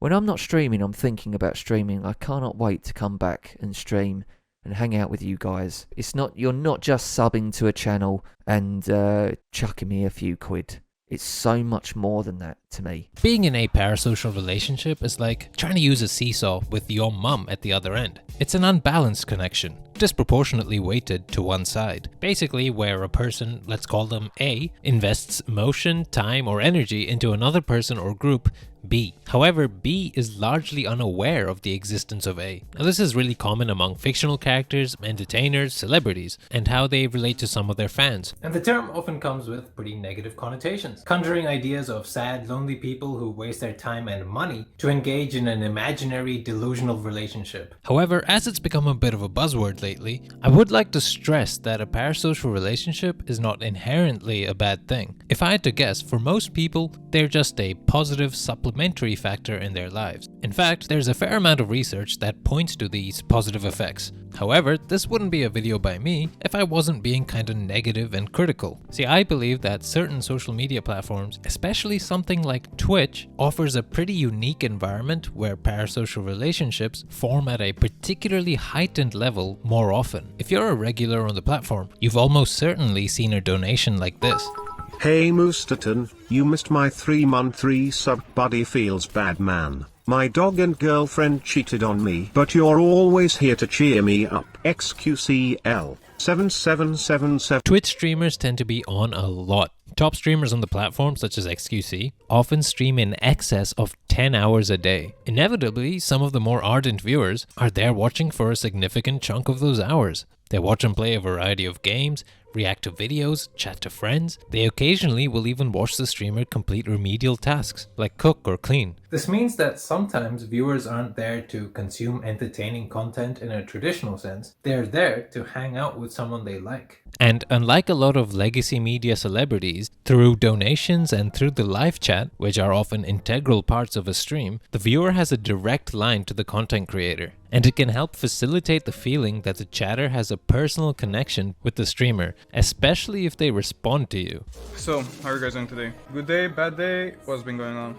When I'm not streaming, I'm thinking about streaming. I cannot wait to come back and stream and hang out with you guys. You're not just subbing to a channel and chucking me a few quid. It's so much more than that to me. Being in a parasocial relationship is like trying to use a seesaw with your mum at the other end. It's an unbalanced connection, disproportionately weighted to one side. Basically where a person, let's call them A, invests emotion, time or energy into another person or group, B. However, B is largely unaware of the existence of A. Now this is really common among fictional characters, entertainers, celebrities, and how they relate to some of their fans. And the term often comes with pretty negative connotations, conjuring ideas of sad, lonely people who waste their time and money to engage in an imaginary, delusional relationship. However, as it's become a bit of a buzzword lately, I would like to stress that a parasocial relationship is not inherently a bad thing. If I had to guess, for most people, they're just a positive supplementary factor in their lives. In fact, there's a fair amount of research that points to these positive effects. However, this wouldn't be a video by me if I wasn't being kinda negative and critical. See, I believe that certain social media platforms, especially something like Twitch, offers a pretty unique environment where parasocial relationships form at a particularly heightened level more often. If you're a regular on the platform, you've almost certainly seen a donation like this. Hey Moosterton, you missed my 3-month resub. Buddy feels bad, man. My dog and girlfriend cheated on me, but you're always here to cheer me up. XQCL 7777. Twitch streamers tend to be on a lot. Top streamers on the platform, such as XQC, often stream in excess of 10 hours a day. Inevitably, some of the more ardent viewers are there watching for a significant chunk of those hours. They watch and play a variety of games, react to videos, chat to friends. They occasionally will even watch the streamer complete remedial tasks, like cook or clean. This means that sometimes viewers aren't there to consume entertaining content in a traditional sense. They're there to hang out with someone they like. And unlike a lot of legacy media celebrities, through donations and through the live chat, which are often integral parts of a stream, the viewer has a direct line to the content creator. And it can help facilitate the feeling that the chatter has a personal connection with the streamer, especially if they respond to you. So, how are you guys doing today? Good day, bad day? What's been going on?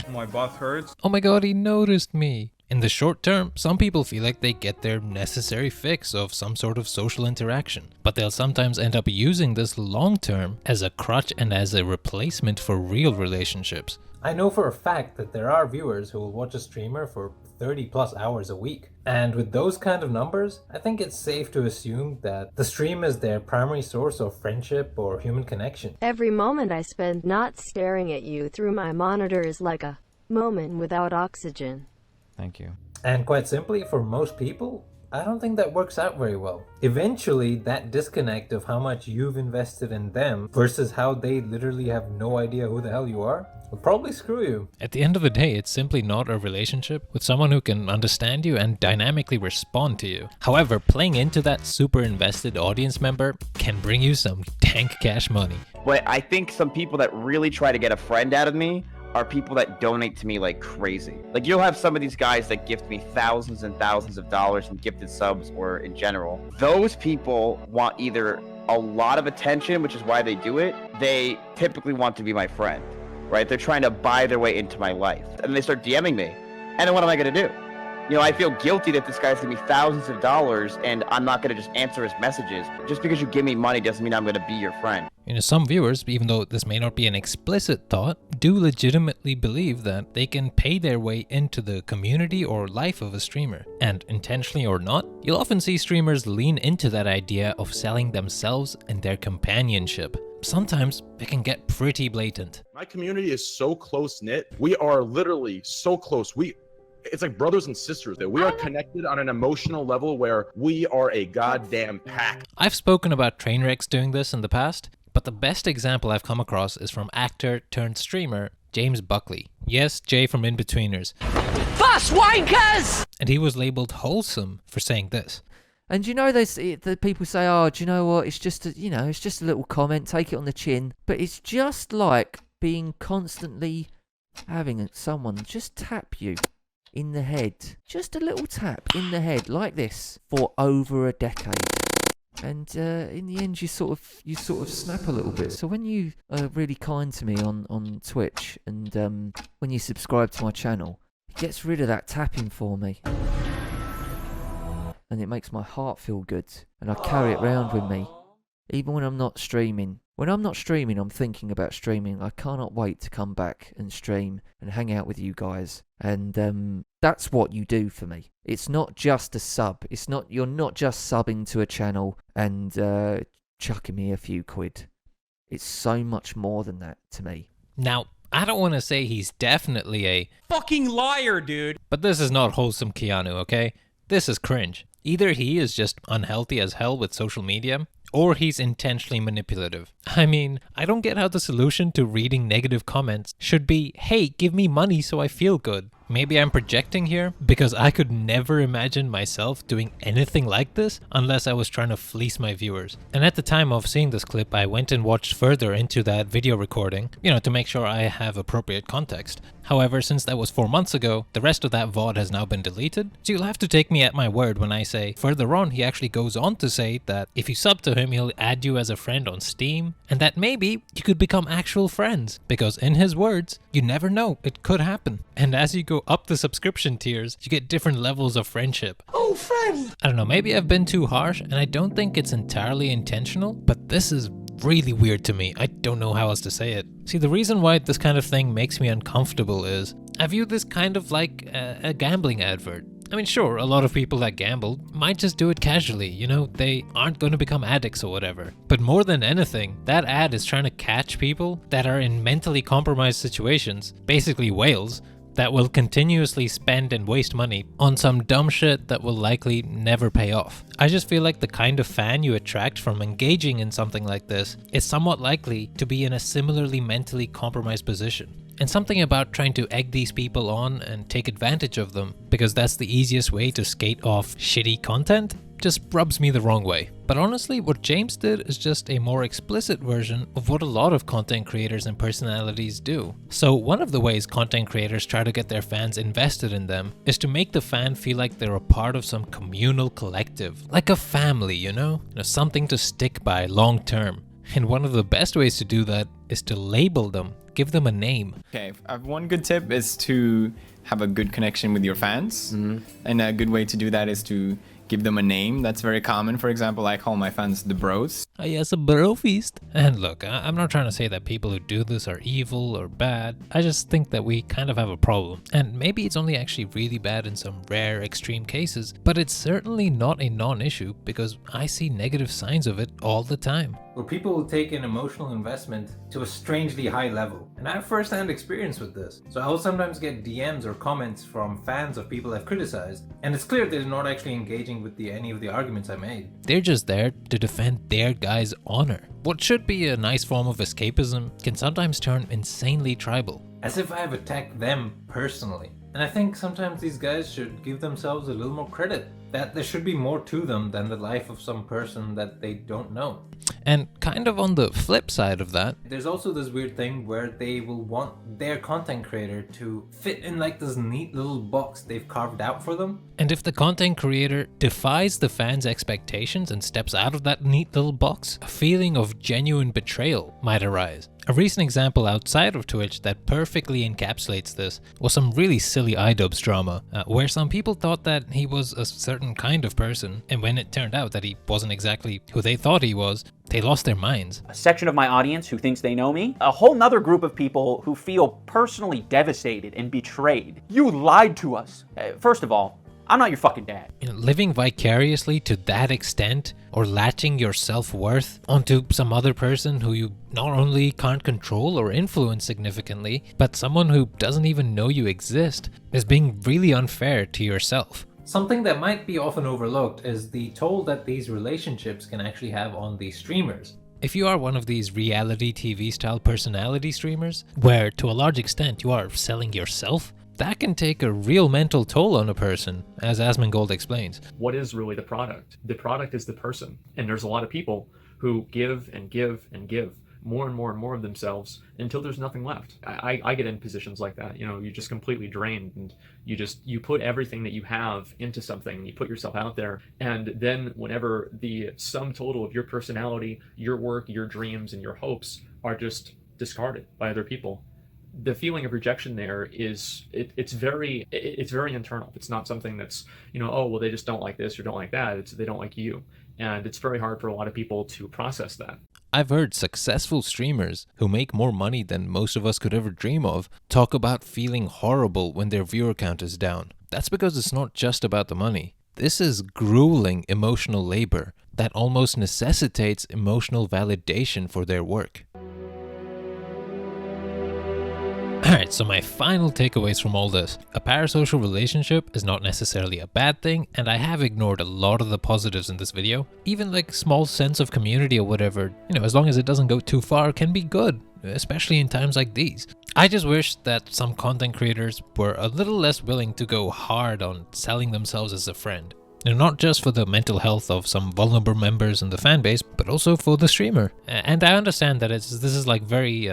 My butt hurts. Oh my god, he noticed me. In the short term, some people feel like they get their necessary fix of some sort of social interaction, but they'll sometimes end up using this long term as a crutch and as a replacement for real relationships. I know for a fact that there are viewers who will watch a streamer for 30 plus hours a week. And with those kind of numbers, I think it's safe to assume that the stream is their primary source of friendship or human connection. Every moment I spend not staring at you through my monitor is like a moment without oxygen. Thank you. And quite simply, for most people, I don't think that works out very well. Eventually, that disconnect of how much you've invested in them versus how they literally have no idea who the hell you are will probably screw you. At the end of the day, it's simply not a relationship with someone who can understand you and dynamically respond to you. However, playing into that super invested audience member can bring you some dank cash money. But I think some people that really try to get a friend out of me are people that donate to me like crazy. Like, you'll have some of these guys that gift me thousands and thousands of dollars in gifted subs or in general. Those people want either a lot of attention, which is why they do it. They typically want to be my friend, right? They're trying to buy their way into my life. And they start DMing me. And then what am I gonna do? You know, I feel guilty that this guy's giving me thousands of dollars and I'm not gonna just answer his messages. Just because you give me money doesn't mean I'm gonna be your friend. You know, some viewers, even though this may not be an explicit thought, do legitimately believe that they can pay their way into the community or life of a streamer. And intentionally or not, you'll often see streamers lean into that idea of selling themselves and their companionship. Sometimes it can get pretty blatant. My community is so close-knit. We are literally so close. It's like brothers and sisters. That we are connected on an emotional level where we are a goddamn pack. I've spoken about Trainwrecks doing this in the past, but the best example I've come across is from actor turned streamer James Buckley. Yes, Jay from Inbetweeners. Bus wankers! And he was labeled wholesome for saying this. And you know, the people say, oh, do you know what? It's just it's just a little comment, take it on the chin. But it's just like being constantly having someone just tap you in the head. Just a little tap in the head like this for over a decade. And in the end, you sort of snap a little bit. So when you are really kind to me on Twitch, and when you subscribe to my channel, it gets rid of that tapping for me, and it makes my heart feel good, and I carry it round with me, even when I'm not streaming. When I'm not streaming, I'm thinking about streaming. I cannot wait to come back and stream and hang out with you guys. And that's what you do for me. It's not just a sub. You're not just subbing to a channel and chucking me a few quid. It's so much more than that to me. Now, I don't want to say he's definitely a Fucking liar, dude. but this is not wholesome Keanu, okay? This is cringe. Either he is just unhealthy as hell with social media, or he's intentionally manipulative. I mean, I don't get how the solution to reading negative comments should be, hey, give me money so I feel good. Maybe I'm projecting here, because I could never imagine myself doing anything like this unless I was trying to fleece my viewers. And at the time of seeing this clip, I went and watched further into that video recording, to make sure I have appropriate context. However, since that was 4 months ago, the rest of that VOD has now been deleted, so you'll have to take me at my word when I say, further on he actually goes on to say that if you sub to him, he'll add you as a friend on Steam, and that maybe you could become actual friends, because in his words, you never know, it could happen. And as you go up the subscription tiers, you get different levels of friendship. Oh, friend. I don't know, maybe I've been too harsh, and I don't think it's entirely intentional, but this is really weird to me. I don't know how else to say it. See, the reason why this kind of thing makes me uncomfortable is I view this kind of like a gambling advert. I mean, sure, a lot of people that gamble might just do it casually, they aren't going to become addicts or whatever. But more than anything, that ad is trying to catch people that are in mentally compromised situations, basically whales, that will continuously spend and waste money on some dumb shit that will likely never pay off. I just feel like the kind of fan you attract from engaging in something like this is somewhat likely to be in a similarly mentally compromised position. And something about trying to egg these people on and take advantage of them, because that's the easiest way to skate off shitty content, just rubs me the wrong way. But honestly, what James did is just a more explicit version of what a lot of content creators and personalities do. So one of the ways content creators try to get their fans invested in them is to make the fan feel like they're a part of some communal collective, like a family, something to stick by long term. And one of the best ways to do that is to label them, give them a name. Okay, one good tip is to have a good connection with your fans. And a good way to do that is to give them a name. That's very common. For example, I call my fans the bros. Ah, yes, a bro feast. And look, I'm not trying to say that people who do this are evil or bad. I just think that we kind of have a problem. And maybe it's only actually really bad in some rare extreme cases, but it's certainly not a non-issue because I see negative signs of it all the time. Where people will take an emotional investment to a strangely high level. And I have first-hand experience with this. So I will sometimes get DMs or comments from fans of people I've criticized, and it's clear they're not actually engaging with any of the arguments I made. They're just there to defend their guy's honor. What should be a nice form of escapism can sometimes turn insanely tribal. As if I have attacked them personally. And I think sometimes these guys should give themselves a little more credit. That there should be more to them than the life of some person that they don't know. And kind of on the flip side of that, there's also this weird thing where they will want their content creator to fit in like this neat little box they've carved out for them. And if the content creator defies the fans' expectations and steps out of that neat little box, a feeling of genuine betrayal might arise. A recent example outside of Twitch that perfectly encapsulates this was some really silly iDubbbz drama, where some people thought that he was a certain kind of person, and when it turned out that he wasn't exactly who they thought he was, they lost their minds. A section of my audience who thinks they know me, a whole nother group of people who feel personally devastated and betrayed. You lied to us. First of all, I'm not your fucking dad. Living vicariously to that extent, or latching your self-worth onto some other person who you not only can't control or influence significantly, but someone who doesn't even know you exist, is being really unfair to yourself. Something that might be often overlooked is the toll that these relationships can actually have on the streamers. If you are one of these reality TV style personality streamers, where to a large extent you are selling yourself, that can take a real mental toll on a person, as Asmongold explains. What is really the product? The product is the person. And there's a lot of people who give and give and give, more and more and more of themselves until there's nothing left. I get in positions like that. You're just completely drained, and you put everything that you have into something, you put yourself out there, and then whenever the sum total of your personality, your work, your dreams, and your hopes are just discarded by other people, the feeling of rejection there is it's very internal. It's not something that's oh well, they just don't like this or don't like that. They don't like you, and it's very hard for a lot of people to process that. I've heard successful streamers who make more money than most of us could ever dream of talk about feeling horrible when their viewer count is down. That's because it's not just about the money. This is grueling emotional labor that almost necessitates emotional validation for their work. Alright, so my final takeaways from all this. A parasocial relationship is not necessarily a bad thing, and I have ignored a lot of the positives in this video. Even like small sense of community or whatever, as long as it doesn't go too far, can be good, especially in times like these. I just wish that some content creators were a little less willing to go hard on selling themselves as a friend. Not just for the mental health of some vulnerable members in the fan base, but also for the streamer. And I understand that this is like very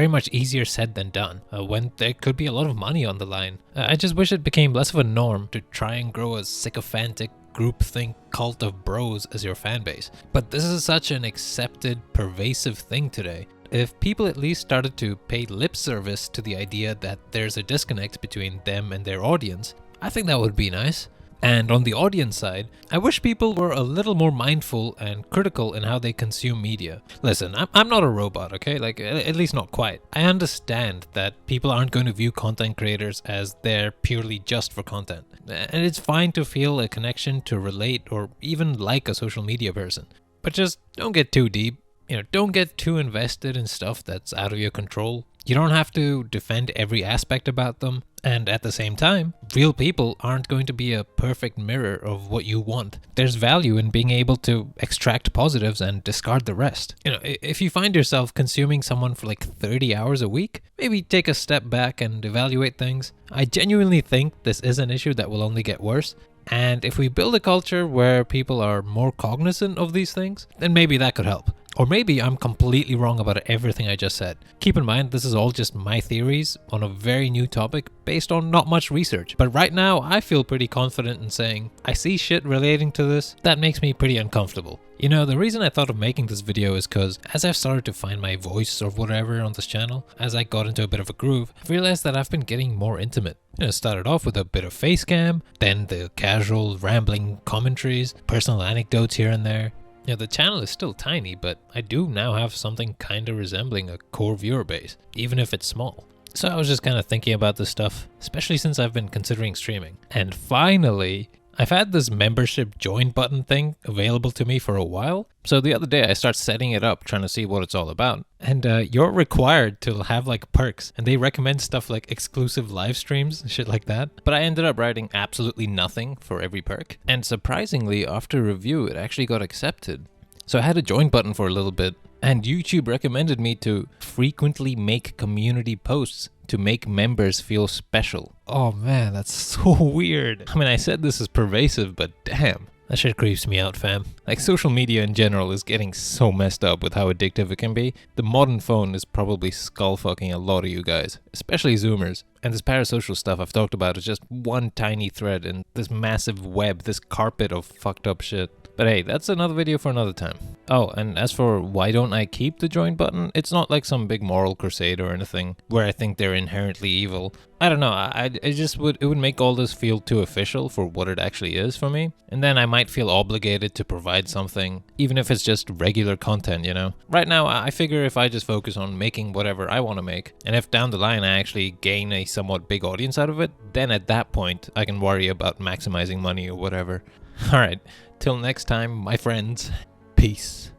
much easier said than done when there could be a lot of money on the line. I just wish it became less of a norm to try and grow a sycophantic groupthink cult of bros as your fan base. But this is such an accepted, pervasive thing today. If people at least started to pay lip service to the idea that there's a disconnect between them and their audience, I think that would be nice. And on the audience side, I wish people were a little more mindful and critical in how they consume media. Listen, I'm not a robot, okay? Like, at least not quite. I understand that people aren't going to view content creators as they're purely just for content. And it's fine to feel a connection, to relate, or even like a social media person. But just don't get too deep. Don't get too invested in stuff that's out of your control. You don't have to defend every aspect about them. And at the same time, real people aren't going to be a perfect mirror of what you want. There's value in being able to extract positives and discard the rest. If you find yourself consuming someone for like 30 hours a week, maybe take a step back and evaluate things. I genuinely think this is an issue that will only get worse. And if we build a culture where people are more cognizant of these things, then maybe that could help. Or maybe I'm completely wrong about everything I just said. Keep in mind, this is all just my theories on a very new topic based on not much research. But right now, I feel pretty confident in saying I see shit relating to this that makes me pretty uncomfortable. The reason I thought of making this video is because as I've started to find my voice or whatever on this channel, as I got into a bit of a groove, I've realized that I've been getting more intimate. It started off with a bit of face cam, then the casual rambling commentaries, personal anecdotes here and there. The channel is still tiny, but I do now have something kinda resembling a core viewer base, even if it's small. So I was just kinda thinking about this stuff, especially since I've been considering streaming. And finally, I've had this membership join button thing available to me for a while. So the other day I start setting it up, trying to see what it's all about. And you're required to have like perks, and they recommend stuff like exclusive live streams and shit like that. But I ended up writing absolutely nothing for every perk. And surprisingly, after review, it actually got accepted. So I had a join button for a little bit, and YouTube recommended me to frequently make community posts to make members feel special. Oh man, that's so weird. I mean, I said this is pervasive, but damn, that shit creeps me out, fam. Like, social media in general is getting so messed up with how addictive it can be. The modern phone is probably skull fucking a lot of you guys, especially Zoomers. And this parasocial stuff I've talked about is just one tiny thread in this massive web, this carpet of fucked up shit. But hey, that's another video for another time. Oh, and as for why don't I keep the join button, it's not like some big moral crusade or anything where I think they're inherently evil. I don't know, it would make all this feel too official for what it actually is for me. And then I might feel obligated to provide something, even if it's just regular content, Right now, I figure if I just focus on making whatever I want to make, and if down the line I actually gain a somewhat big audience out of it, then at that point I can worry about maximizing money or whatever. Alright. Till next time, my friends, peace.